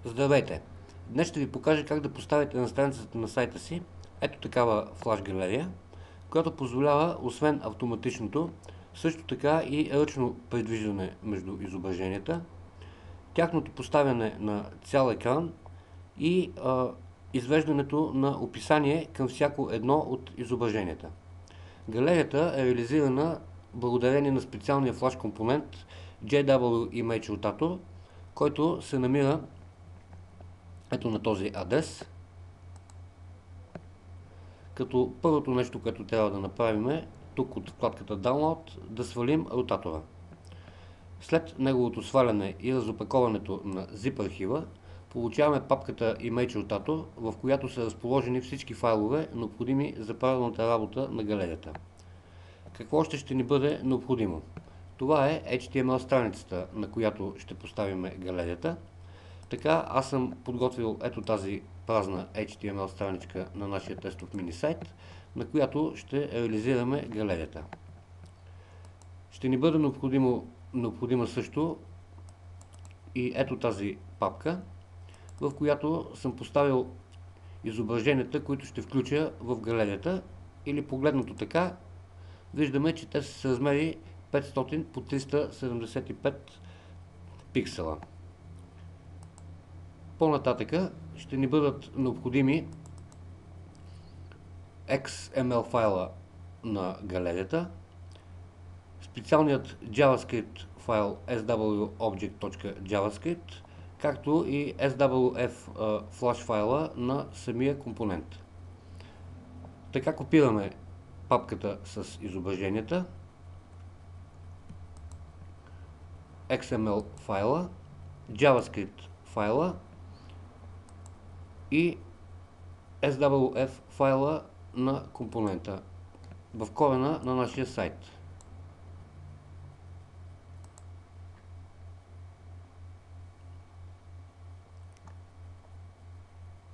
Здравейте! Днес ще ви покажа как да поставите на страницата на сайта си ето такава флаш галерия, която позволява освен автоматичното, също така и ръчно придвижване между изображенията, тяхното поставяне на цял екран и извеждането на описание към всяко едно от изображенията. Галерията е реализирана благодарение на специалния флаш компонент JW Image Rotator, който се намира ето на този адрес. Като първото нещо, което трябва да направим е тук от вкладката Download да свалим ротатора. След неговото сваляне и разопаковането на zip архива, получаваме папката Image Rotator, в която са разположени всички файлове, необходими за правилната работа на галерията. Какво още ще ни бъде необходимо? Това е HTML страницата, на която ще поставим галерията. Така, аз съм подготвил ето тази празна HTML страничка на нашия тестов мини сайт, на която ще реализираме галерията. Ще ни бъде необходима също и ето тази папка, в която съм поставил изображенията, които ще включа в галерията, или погледнато така, виждаме, че те са с размери 500 по 375 пиксела. По-нататъка ще ни бъдат необходими XML файла на галерията, специалният JavaScript файл swobject.javascript, както и swf флаш файла на самия компонент. Така копираме папката с изображенията, XML файла, JavaScript файла и swf файла на компонента в корена на нашия сайт.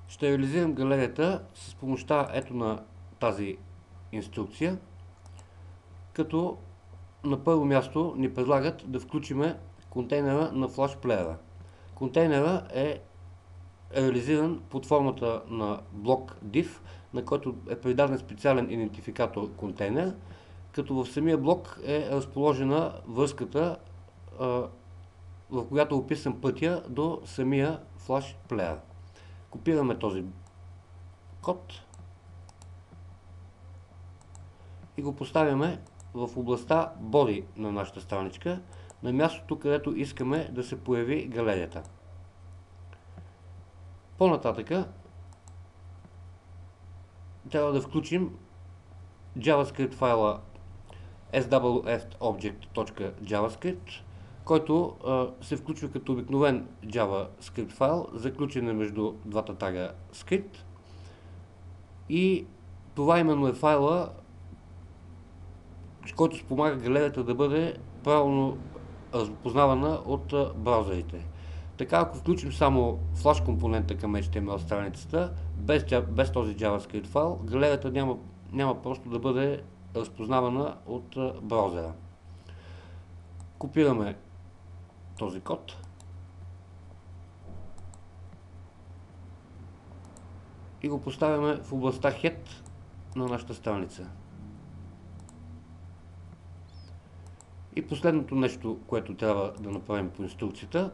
Ще реализирам галерията с помощта ето на тази инструкция, като на първо място ни предлагат да включиме контейнера на флаш плеера. Контейнера е реализиран под формата на блок div, на който е придаден специален идентификатор контейнер, като в самия блок е разположена връзката, в която е описан пътя до самия флаш плеер. Копираме този код и го поставяме в областта Body на нашата страничка, на мястото, където искаме да се появи галерията. По-нататъка трябва да включим JavaScript файла swf-object.javascript, който се включва като обикновен JavaScript файл, заключен между двата тага script. И това именно е файла, който спомага галерията да бъде правилно разпознавана от браузърите. Така, ако включим само флаш компонента към HTML страницата, без този JavaScript файл, галерията няма просто да бъде разпознавана от браузера. Копираме този код и го поставяме в областта Head на нашата страница. И последното нещо, което трябва да направим по инструкцията,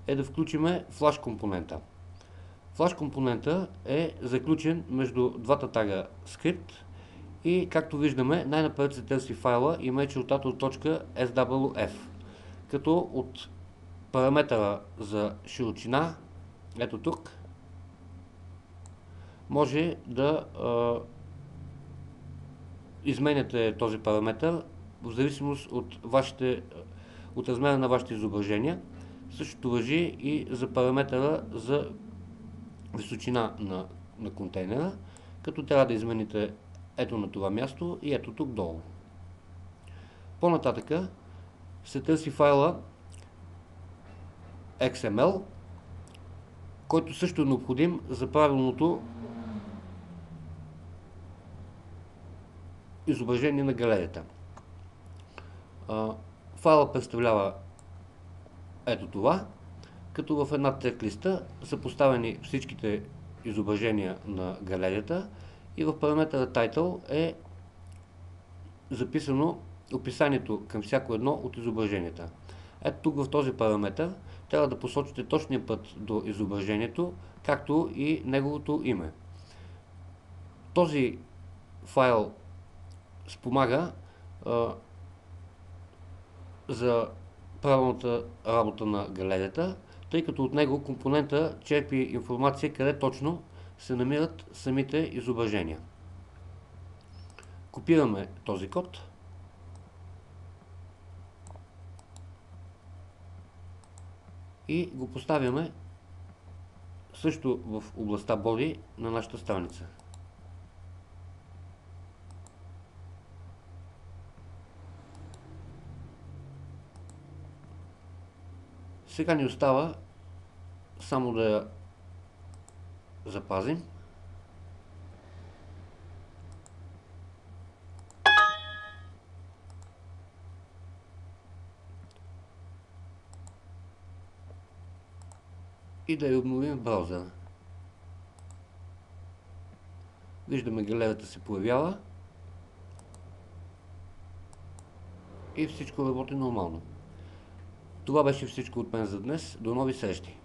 е да включиме флаш компонента. Флаш компонента е заключен между двата тага script и, както виждаме, най-напред се търси файла imagerotator.swf, като от параметъра за широчина, ето тук, може да изменяте този параметър в зависимост от размера на вашите изображения. Същото важи и за параметъра за височина на контейнера, като трябва да измените ето на това място и ето тук долу. По-нататъка се търси файла XML, който също е необходим за правилното изображение на галерията. Файлът представлява ето това. като в една трек-листа са поставени всичките изображения на галерията и в параметъра Title е записано описанието към всяко едно от изображенията. Ето тук в този параметър трябва да посочите точния път до изображението, както и неговото име. Този файл спомага за правилната работа на галерията, тъй като от него компонента черпи информация къде точно се намират самите изображения. Копираме този код и го поставяме също в областта Body на нашата страница. Сега ни остава само да я запазим. И да я обновим в браузъра. Виждаме, галерията се появява и всичко работи нормално. Това беше всичко от мен за днес. До нови срещи!